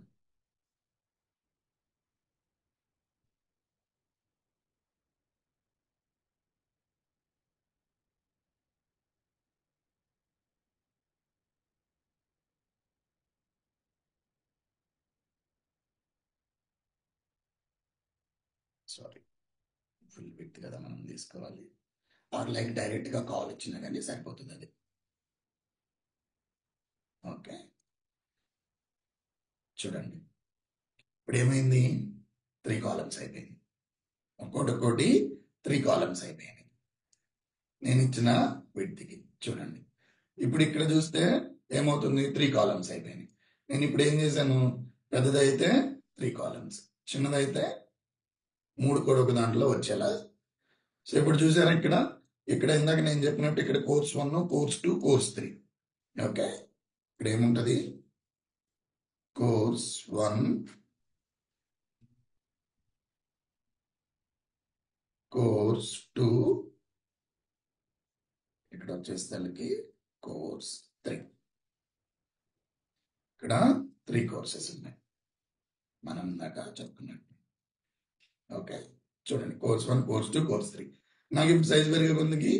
sorry, full with కదా మనం తీసుకోవాలి, ఆర్ లైక్ డైరెక్ట్గా కాల్ ఇచ్చినా కానీ సరిపోతుంది అది. ఓకే, చూడండి ఇప్పుడు ఏమైంది, 3 కాలమ్స్ అయిపోయింది, ఒక్కోటి 3 కాలమ్స్ అయిపోయింది నేను ఇచ్చిన విడ్త్కి. చూడండి ఇప్పుడు ఇక్కడ చూస్తే ఏమవుతుంది, 3 కాలమ్స్ అయిపోయినాయి. నేను ఇప్పుడు ఏం చేశాను, పెద్దదైతే 3 కాలమ్స్, చిన్నదైతే 3 కూడా ఒక దాంట్లో వచ్చేలా. సో ఇప్పుడు చూసారా ఇక్కడ ఇందాక నేను చెప్పినట్టు ఇక్కడ కోర్స్ 1, కోర్స్ 2, కోర్స్ 3. ఓకే, ఇక్కడ ఏముంటది, కోర్స్ 1, కోర్స్ 2, ఇక్కడ వచ్చేసరికి కోర్స్ 3. ఇక్కడ 3 కోర్సెస్ ఉన్నాయి మనం ఇందాక చెప్పుకున్నట్టు. ఓకే, చూడండి కోర్స్ 1, కోర్స్ 2, కోర్స్ 3. నాకు ఇప్పుడు సైజ్ పెరిగే కొందికి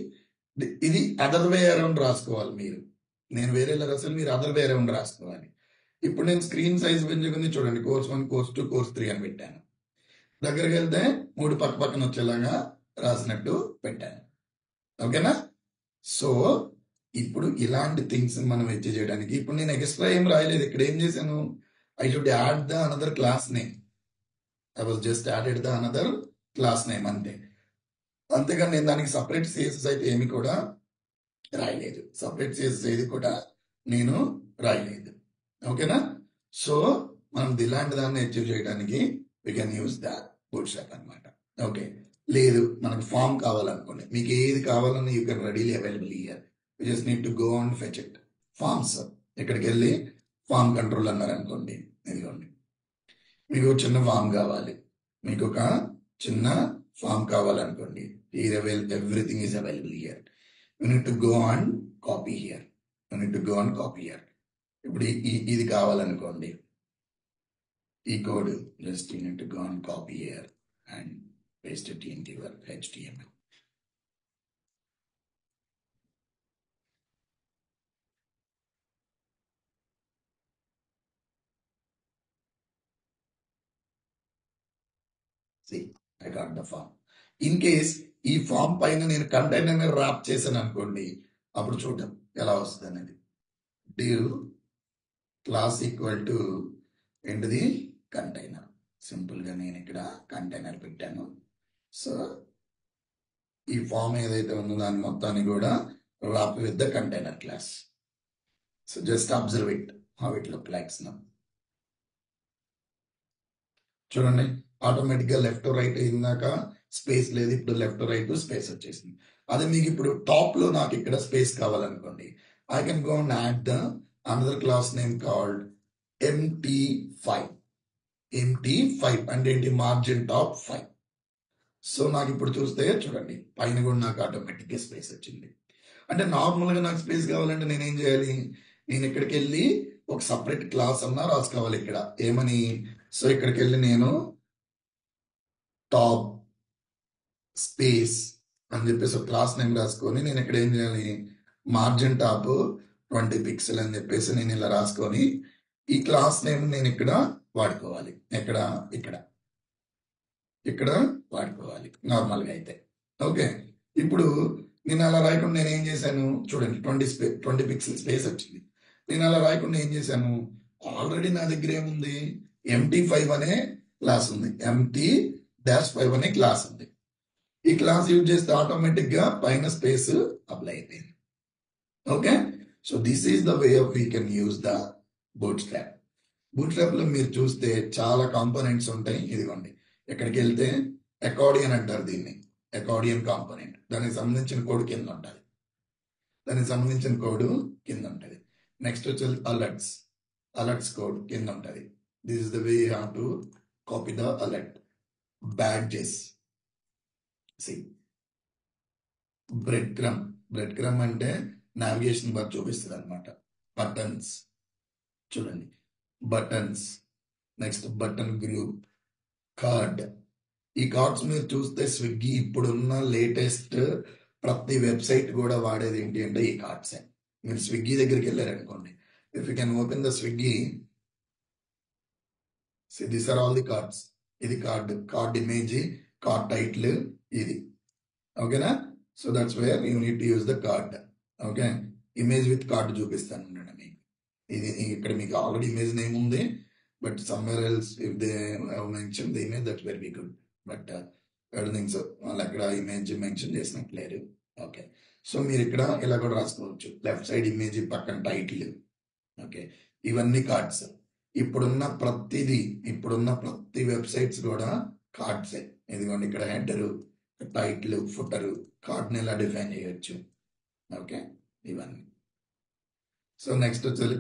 ఇది అదర్ వే అరౌండ్ రాసుకోవాలి మీరు, నేను వేరేలా రాసాను, మీరు అదర్ వే అరౌండ్ రాసుకోవాలి. ఇప్పుడు నేను స్క్రీన్ సైజ్ పెంచుకుంది చూడండి, కోర్స్ 1, కోర్స్ 2, కోర్స్ 3 అని పెట్టాను. దగ్గరికి వెళ్తే 3 పక్క పక్కన వచ్చేలాగా రాసినట్టు పెట్టాను. ఓకేనా? సో ఇప్పుడు ఇలాంటి థింగ్స్ మనం ఎచ్చి చేయడానికి ఇప్పుడు నేను ఎక్స్ట్రా ఏం రాయలేదు. ఇక్కడ ఏం చేశాను, I should add the another class name. I was just added the another class name అంతే. అంతేగాని నేను దానికి సపరేట్ సిఎస్ఎస్ అయితే ఏమి కూడా రాయలేదు, సపరేట్ సిఎస్ఎస్ ఏది కూడా నేను రాయలేదు. ఓకేనా? సో మనం ఇలాంటి దాన్ని అచీవ్ చేయడానికి we can use the bootstrap అనమాట. ఓకే, లేదు మనకు ఫామ్ కావాలనుకోండి, మీకు ఏది కావాలని you can readily available here. You just need to go and fetch it. Forms, ఇక్కడికి వెళ్ళి ఫామ్ కంట్రోల్ అన్నారు అనుకోండి, ఇదిగోండి మీకు చిన్న ఫామ్ కావాలి, మీకు ఒక చిన్న ఫామ్ కావాలనుకోండి, everything is available here. You need to go and copy here, you need to go and copy here. ఇప్పుడు ఇది కావాలనుకోండి, ఈ code just you need to go and copy here and paste it into your HTML. See, I got the form. In case ఈ form పైన నేను container rap చేశాను అనుకోండి, అప్పుడు చూద్దాం ఎలా వస్తుంది అనేది. div క్లాస్ ఈక్వల్ టు ఏంటిది, కంటైనర్. సింపుల్ గా నేను ఇక్కడ కంటైనర్ పెట్టాను. సో ఈ ఫామ్ ఏదైతే ఉందో దాని మొత్తాన్ని కూడా wrap with the container class. So just observe it, how it looks like now. చూడండి ఆటోమేటిక్ గా లెఫ్ట్ రైట్ ఇందాక స్పేస్ లేదు, ఇప్పుడు లెఫ్ట్ రైట్ స్పేస్ వచ్చేసింది. అదే మీకు ఇప్పుడు టాప్ లో నాకు ఇక్కడ స్పేస్ కావాలనుకోండి, I can go and add the another class name called MT5. MT5 అంటే ఏంటి, మార్జిన్ టాప్ 5. సో నాకు ఇప్పుడు చూస్తే చూడండి పైన కూడా నాకు ఆటోమేటిక్ గా స్పేస్ వచ్చింది. అంటే నార్మల్ గా నాకు స్పేస్ కావాలంటే నేనేం చేయాలి, నేను ఇక్కడికి వెళ్ళి ఒక సపరేట్ క్లాస్ అన్నా రాసుకోవాలి ఇక్కడ ఏమని. సో ఇక్కడికి వెళ్ళి నేను టాప్ స్పేస్ అని చెప్పేసి ఒక క్లాస్ నేమ్ రాసుకొని నేను ఇక్కడ ఏం చేయాలి, మార్జిన్ టాప్ 20 పిక్సెల్ అని చెప్పేసి నేను ఇలా రాసుకొని ఈ క్లాస్ నేమ్ నేను ఇక్కడ వాడుకోవాలి. ఇక్కడ వాడుకోవాలి నార్మల్ గా అయితే. ఓకే, ఇప్పుడు నేను అలా రాయకుండా నేను ఏం చేశాను చూడండి, 20 పిక్సెల్ స్పేస్ వచ్చింది. నేను అలా రాయకుండా ఏం చేశాను, ఆల్రెడీ నా దగ్గర ఏముంది, MT5 అనే క్లాస్ ఉంది, empty-5 అనే క్లాస్ ఉంది. ఈ క్లాస్ యూజ్ చేస్తే ఆటోమేటిక్ గా పైన స్పేస్ అప్లై అయిపోయింది. Okay, so this is the way of we can use the boot strap. Boot strap లో మీరు చూస్తే చాలా కాంపోనెంట్స్ ఉంటాయి. ఇదిగోండి, ఎక్కడికి వెళ్తే అకార్డియన్ అంటారు దీన్ని, అకార్డియన్ కాంపోనెంట్. దానికి సంబంధించిన కోడ్ కింద ఉంటుంది, నెక్స్ట్ వచ్చి అలర్ట్స్ కోడ్ కింద ఉంటుంది. This is the way you have to copy the alert. Badges, bread crumb అంటే నావిగేషన్ బార్ చూపిస్తుంది అనమాట. బటన్స్ చూడండి, buttons, next button group, card. ఈ కార్డ్స్ మీరు చూస్తే స్విగ్గీ ఇప్పుడున్న లేటెస్ట్ ప్రతి వెబ్సైట్ కూడా వాడేది ఏంటి అంటే ఈ కార్డ్సే. మీరు స్విగ్గీ దగ్గరికి వెళ్ళారనుకోండి, if you can open the Swiggy, these are all the cards. ఇది కార్డ్ ఇమేజ్, కార్డ్ టైటిల్ ఇది. ఓకేనా, so that's where you need to use the card. Okay, image with card చూపిస్తాను మీకు. ఇది ఇక్కడ మీకు ఆల్రెడీ ఇమేజ్ నేమ్ ఉంది, but somewhere else if they mention the image that's very good. But so వాళ్ళు అక్కడ ఇమేజ్ మెన్షన్ చేసినట్లేరు. Okay, so మీరు ఇక్కడ ఇలా కూడా రాసుకోవచ్చు, లెఫ్ట్ సైడ్ ఇమేజ్, పక్కన టైటిల్. ఓకే, ఇవన్నీ కార్డ్స్. ఇప్పుడున్న ప్రతి వెబ్సైట్స్ కూడా కార్డ్సే. ఇదిగోండి, ఇక్కడ హెడరు, టైటిల్, ఫుటరు, కార్డ్ని ఎలా డిఫైన్ చేయొచ్చు. ఓకే, ఇవన్నీ. సో నెక్స్ట్ వచ్చేది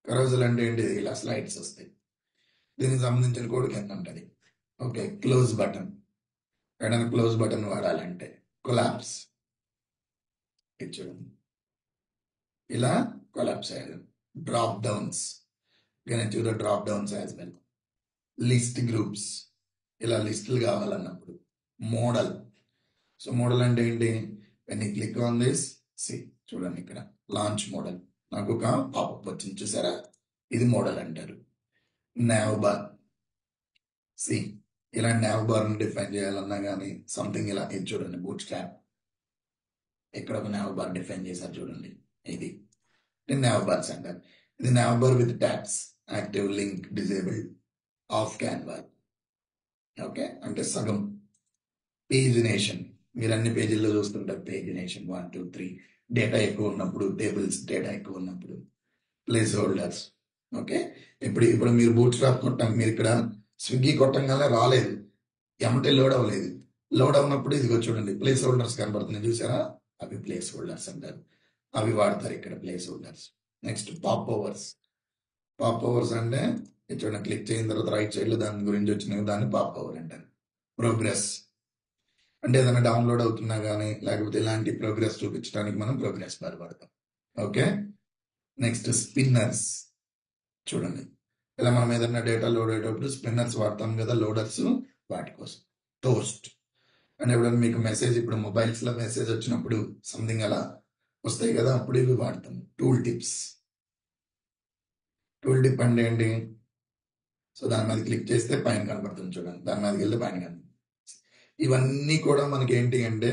కరోజల్ అంటే ఏంటి? ఇలా స్లైడ్స్ వస్తాయి, దీనికి సంబంధించిన కోడ్ కింద ఉంటుంది. ఓకే, క్లోజ్ బటన్, ఎక్కడైనా క్లోజ్ బటన్ వాడాలంటే కొలాప్స్, ఇది చూడండి ఇలా కొలాప్స్ అయ్యారు. Drop downs, drop downs as well. List groups, ఇలా లిస్టులు కావాలన్నప్పుడు. మోడల్, సో మోడల్ అంటే ఏంటి? When you click on this, చూడండి ఇక్కడ లాంచ్ మోడల్, నాకు ఒక పాపప్ వచ్చింది చూసారా, ఇది మోడల్ అంటారు. నావ్ బార్, ఇలా నావ్ బార్ ని డిఫైన్ చేయాలన్నా కానీ సంథింగ్ ఇలా, ఇది చూడండి బూట్ స్ట్రాప్, ఇక్కడ ఒక నావ్ బార్ డిఫైన్ చేశారు చూడండి, ఇది నావ్ బార్స్ అంటారు. ఇది now bar with tabs, active, link, disabled, of canvas. Okay, అంటే సగం. పేజినేషన్, మీరు అన్ని పేజీల్లో చూస్తుంటారు పేజినేషన్ 1 2 3, డేటా ఎక్కువ ఉన్నప్పుడు, టేబుల్స్ డేటా ఎక్కువ ఉన్నప్పుడు. Place holders. ఓకే, ఇప్పుడు మీరు బూట్ స్ట్రాప్ కొట్టాం, మీరు ఇక్కడ స్విగ్గీ కొట్టంగానే రాలేదు, ఎమటే లోడ్ అవ్వలేదు. లోడ్ అవునప్పుడు ఇదిగో చూడండి ప్లేస్ హోల్డర్స్ కనబడుతున్నాయి చూసారా, అవి ప్లేస్ హోల్డర్స్ అంటారు, అవి వాడతారు ఇక్కడ place holders. Next pop overs అంటే చూడండి, క్లిక్ చేసిన తర్వాత రైట్ సైడ్ లో దాని గురించి వచ్చిన దాన్ని పాప్ ఓవర్ అంటారు. ప్రోగ్రెస్ అంటే ఏదైనా డౌన్లోడ్ అవుతున్నా కానీ లేకపోతే ఇలాంటి ప్రోగ్రెస్ చూపించడానికి మనం ప్రోగ్రెస్ బార్ వాడతాం. ఓకే, నెక్స్ట్ స్పిన్నర్స్, చూడండి ఇలా మనం ఏదైనా డేటా లోడ్ అయ్యేటప్పుడు స్పిన్నర్స్ వాడతాం కదా, లోడర్స్, వాటి కోసం. టోస్ట్ అంటే ఎప్పుడైనా మీకు మెసేజ్, ఇప్పుడు మొబైల్స్ లో మెసేజ్ వచ్చినప్పుడు సంథింగ్ అలా వస్తాయి కదా, అప్పుడు ఇవి వాడతాం. టూల్ టిప్ అంటే ఏంటి? సో దాని మీద క్లిక్ చేస్తే పైన కనబడుతుంది చూడండి, దాని మీదకి వెళ్తే పైన కనబడుతుంది. ఇవన్నీ కూడా మనకి ఏంటి అంటే,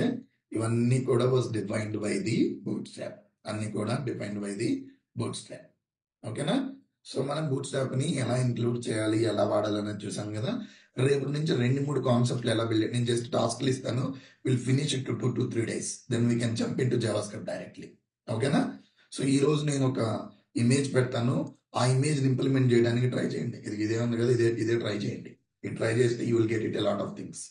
ఇవన్నీ కూడా was defined by the boot strap, అన్ని కూడా defined by the boot strap. ఓకేనా, సో మనం బూట్ స్ట్రాప్ ని ఎలా ఇంక్లూడ్ చేయాలి, ఎలా వాడాలనేది చూసాం కదా. రేపటి నుంచి 2-3 కాన్సెప్ట్లు ఎలా బిల్డ్, నేను జస్ట్ టాస్క్లు ఇస్తాను, will finish it 2 to 3 days, then we can jump into JavaScript directly. ఓకేనా, సో ఈ రోజు నేను ఒక ఇమేజ్ పెడతాను, ఆ ఇమేజ్ ఇంప్లిమెంట్ చేయడానికి ట్రై చేయండి. ఇదే ఉంది కదా, ఇదే ట్రై చేయండి. ఇది ట్రై చేస్తే you will get it a lot of things.